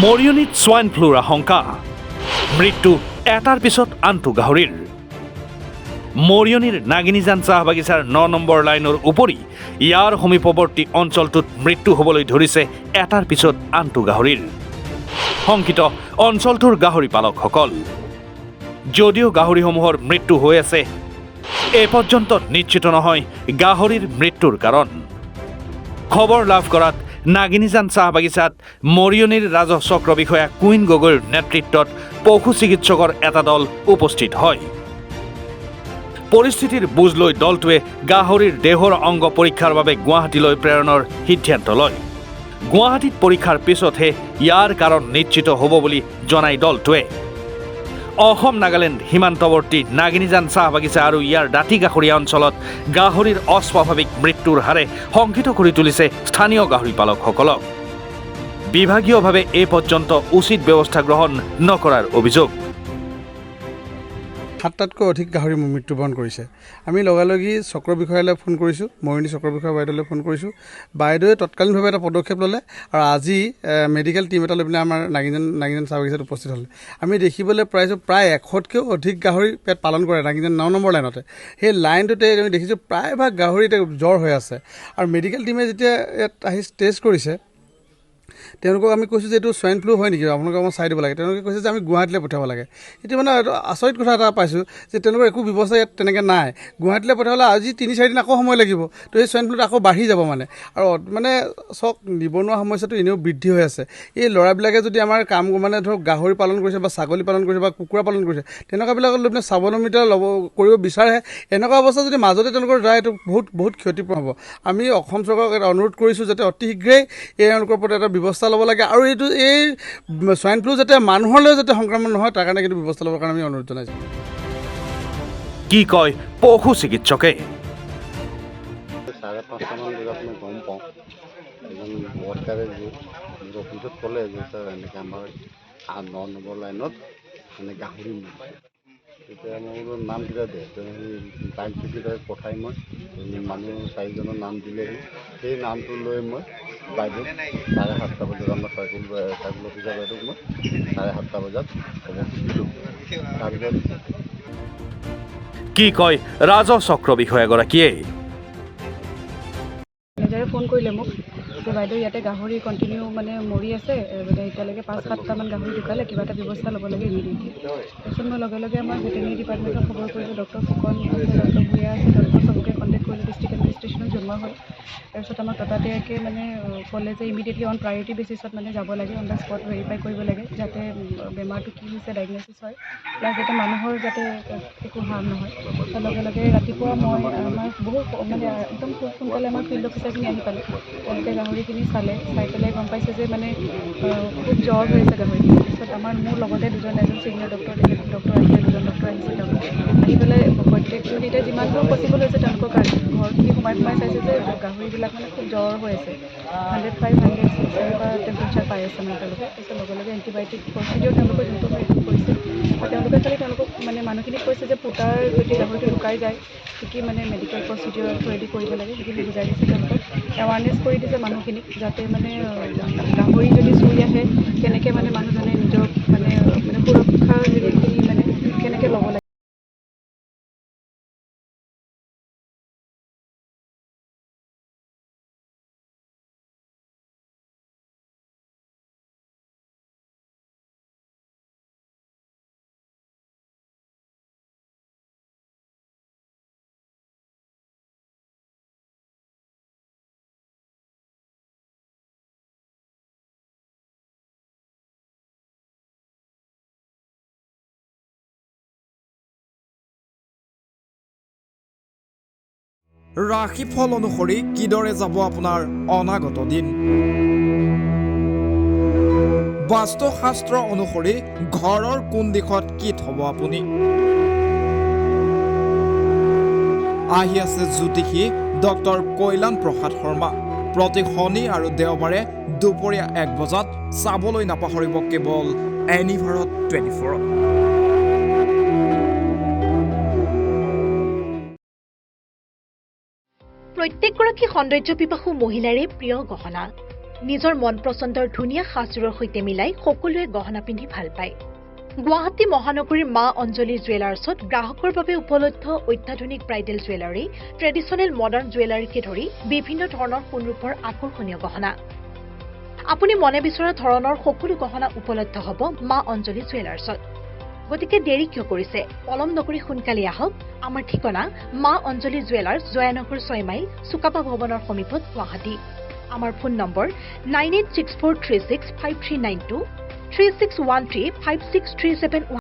মৰিয়নিত swine ফ্লুৰ আশংকা মৃত্যু এটাৰ পিছত আনটো গাহৰিৰ মৰিয়নিৰ নাগিনীজান চাহ বাগিচাৰ 9 নম্বৰ লাইনৰ উপৰি ইয়াৰ সমীপৱৰ্তী অঞ্চলটোত মৃত্যু হ'বলৈ ধৰিছে এটাৰ পিছত আনটো গাহৰিৰ শংকিত অঞ্চলটোৰ গাহৰি পালকসকল যদিও গাহৰিসমূহৰ মৃত্যু হৈ আছে এ পৰ্যন্ত নিশ্চিত নহয় গাহৰিৰ মৃত্যুৰ কাৰণ খবৰ লাভ কৰাত নাগিনীজান চাহ বাগিচাত মৰিয়নিৰ ৰাজহ চক্ৰ বিষয়া কুইন গগৈৰ নেতৃত্বত পশু চিকিৎসকৰ এটা দল উপস্থিত হয় পৰিস্থিতিৰ বুজ লৈ দলটোৱে গাহৰিৰ দেহৰ অংগ পৰীক্ষাৰ বাবে গুৱাহাটীলৈ প্ৰেৰণৰ সিদ্ধান্ত লয় গুৱাহাটীত পৰীক্ষাৰ পিছতহে ইয়াৰ কাৰণ নিশ্চিত হ'ব বুলি জনাই দলটোৱে অসম নাগালেণ্ড সীমান্তৱৰ্তী নাগিনীজান চাহ বাগিচা আৰু ইয়াৰ দাঁতি কাষৰীয়া অঞ্চলত গাহৰিৰ অস্বাভাৱিক মৃত্যুৰ হাৰে শংকিত কৰি তুলিছে স্থানীয় গাহৰি পালকসকলক বিভাগীয়ভাৱে এই পৰ্যন্ত উচিত ব্যৱস্থা গ্ৰহণ নকৰাৰ অভিযোগ 7টাতকৈ অধিক গাহৰি মৃত্যুবৰণ কৰিছে আমি লগালগি চক্ৰ বিষয়ালৈ ফোন কৰিছোঁ মৰিয়নি চক্ৰ বিষয়া বাইদেউলৈ ফোন কৰিছোঁ বাইদেৱে তৎকালীনভাৱে এটা পদক্ষেপ ল'লে আৰু আজি মেডিকেল টিম এটা লৈ পিনে আমাৰ নাগিনীজান চাহ বাগিচাত উপস্থিত হ'লে আমি দেখিবলৈ পাইছোঁ প্ৰায় 100তকৈও অধিক গাহৰি পেট পালন কৰে নাগিনীজান 9 নম্বৰ লাইনতে সেই লাইনটোতে আমি দেখিছোঁ প্ৰায়ভাগ গাহৰি জ্বৰ হৈ আছে আৰু মেডিকেল টিমে যেতিয়া ইয়াত আহি টেষ্ট কৰিছে তেওঁলোকক আমি কৈছোঁ যে এইটো সোয়াইন ফ্লু হয় নেকি আপোনালোকে অকণমান চাই দিব লাগে তেওঁলোকে কৈছে যে আমি গুৱাহাটীলৈ পঠিয়াব লাগে এতিয়া মানে আচৰিত কথা এটা পাইছোঁ যে তেওঁলোকৰ একো ব্যৱস্থা ইয়াত তেনেকৈ নাই গুৱাহাটীলৈ পঠিয়াবলৈ আজি 3-4 দিন আকৌ সময় লাগিব তো এই সোয়াইন ফ্লুটো আকৌ বাঢ়ি যাব আৰু মানে চক নিবনুৱা সমস্যাটো এনেও বৃদ্ধি হৈ আছে এই ল'ৰাবিলাকে যদি আমাৰ কাম মানে ধৰক গাহৰি পালন কৰিছে বা ছাগলী পালন কৰিছে বা কুকুৰা পালন কৰিছে তেনেকুৱাবিলাকক লৈ পিনে স্বাৱলম্বিতা কৰিব বিচাৰে এনেকুৱা অৱস্থা যদি মাজতে তেওঁলোকৰ যায় এইটো বহুত ক্ষতিপূৰণ হ'ব আমি অসম চৰকাৰক এটা অনুৰোধ কৰিছোঁ যাতে অতি শীঘ্ৰেই তেওঁলোকৰ ওপৰত এটা ব্যৱস্থা ল'ব লাগে আৰু এইটো এই সোয়াইন ফ্লু যাতে মানুহলৈ যাতে সংক্ৰমণ নহয় তাৰ কাৰণে কিন্তু ব্যৱস্থা ল'বৰ কাৰণে আমি অনুৰোধ জনাইছোঁ কি কয় পশু চিকিৎসকে 5:30মান বজাত মই গম পাওঁ এজন ৱৰ্কাৰে মোৰ অফিচত ক'লে যে ছাৰ এনেকৈ আমাৰ 9 নম্বৰ লাইনত মানে গাহৰি তেতিয়া মোৰ নামকেইটা দিয়ে টাইম টিকেট পঠাই মই মানুহ 4জনৰ নাম দিলেহি সেই নামটো লৈ মই বাইদেউ 7:30 বজাত আমাৰ চাৰ্কুল অফিচাৰ বাইদেউক মই 7:30 বজাত খবৰ দিলোঁ তাৰপিছত কি কয় ৰাজহ চক্ৰ বিষয়াগৰাকীয়ে মেনেজাৰে ফোন কৰিলে মোক যে বাইদেউ ইয়াতে গাহৰি কণ্টিনিউ মানে মৰি আছে মানে এতিয়ালৈকে 5-7টামান গাহৰি ঢুকালে কিবা এটা ব্যৱস্থা ল'ব লাগে ইমিডিয়েটলি তাৰপিছত মই লগে লগে আমাৰ ভেটেৰিনেৰী ডিপাৰ্টমেণ্টক খবৰ কৰিলোঁ ডক্টৰ ফুকন আছে ডক্টৰ ভূঞা আছে তেওঁলোকক চবকে কণ্টেক্ট কৰিলোঁ ডিষ্ট্ৰিক্ট এডমিনিষ্ট্ৰেশ্যনত জনোৱা হ'ল তাৰপিছত আমাক ততাতৈয়াকৈ মানে ক'লে যে ইমিডিয়েটলি অন প্ৰায়ৰিটি বেচিছত মানে যাব লাগে অন দ্য স্পট ভেৰিফাই কৰিব লাগে যাতে বেমাৰটো কি হৈছে ডায়েগন'চিছ হয় প্লাছ যাতে মানুহৰ যাতে একো হাৰ্ম নহয় তাৰ লগে লগে ৰাতিপুৱা মই আমাৰ বহুত মানে একদম খুব সোনকালে আমাৰ ফিল্ড অফিচাৰখিনি আহি পালে তেওঁলোকে গাহৰিখিনি চাই পেলাই গম পাইছে যে মানে খুব জ্বৰ হৈ আছে গাহৰিখিনি তাৰপিছত মোৰ লগতে এজন ছিনিয়ৰ ডক্টৰ ডক্টৰ আহিছে দুজন ডক্টৰ আহিছে তেওঁলোকে আহি পেলাই প্ৰত্যেক ইউনিটে যিমান দূৰ পচিবল হৈছে তেওঁলোকৰ ঘৰখিনি সোমাই চাইছে যে গাহৰিবিলাক মানে খুব জ্বৰ হৈ আছে 105-106 টেম্পাৰেচাৰ পাই আছে মানে তেওঁলোকে তাৰপিছত লগে লগে এণ্টিবায়'টিক প্ৰচিডিঅ'ৰ তেওঁলোকে যোনটো কৰিছে আৰু তেওঁলোকে খালি তেওঁলোকক মানে মানুহখিনিক কৈছে যে ফুটাৰ যদি গাহৰিটো লুকাই যায় কি মানে মেডিকেল প্ৰচিডিঅ'ৰ থ্ৰুৱেদি কৰিব লাগে সেইখিনি বুজাই দিছে তেওঁলোকক এৱাৰনেছ কৰি দিছে মানুহখিনিক যাতে মানে গাহৰি যদি চুই আহে কেনেকৈ মানে মানুহজনে নিজক মানে সুৰক্ষাৰ হেৰিখিনি মানে কেনেকৈ ল'ব লাগে ৰাশিফল অনুসৰি কিদৰে যাব আপোনাৰ অনাগত দিন বাস্তুশাস্ত্ৰ অনুসৰি ঘৰৰ কোন দিশত কি থব আপুনি আহি আছে জ্যোতিষী ডক্টৰ কৈলান প্ৰসাদ শৰ্মা প্ৰতি শনি আৰু দেওবাৰে দুপৰীয়া 1 বজাত চাবলৈ নাপাহৰিব কেৱল এনিভাৰত 24ত প্ৰত্যেকগৰাকী সৌন্দৰ্য পিপাসু মহিলাৰে প্ৰিয় গহনা নিজৰ মন পচন্দৰ ধুনীয়া সাজযোৰৰ সৈতে মিলাই সকলোৱে গহনা পিন্ধি ভাল পায়। গুৱাহাটী মহানগৰীৰ মা অঞ্জলি জুৱেলাৰ্ছত গ্ৰাহকৰ বাবে উপলব্ধ অত্যাধুনিক ব্ৰাইডেল জুৱেলাৰী, ট্ৰেডিশ্যনেল মডাৰ্ণ জুৱেলাৰীকে ধৰি বিভিন্ন ধৰণৰ সোণৰূপৰ আকৰ্ষণীয় গহনা। আপুনি মনে বিচৰা ধৰণৰ সকলো গহনা উপলব্ধ হ'ব মা অঞ্জলি জুৱেলাৰ্ছত। গতিকে দেৰি কিয় কৰিছে? পলম নকৰি সোনকালে আহক। আমাৰ ঠিকনা মা অঞ্জলি জুৱেলাৰ্ছ, জয়ানগৰ 6 মাইল, চুকাপা ভৱনৰ সমীপত, গুৱাহাটী। আমাৰ ফোন নম্বৰ 9864365392, 36135637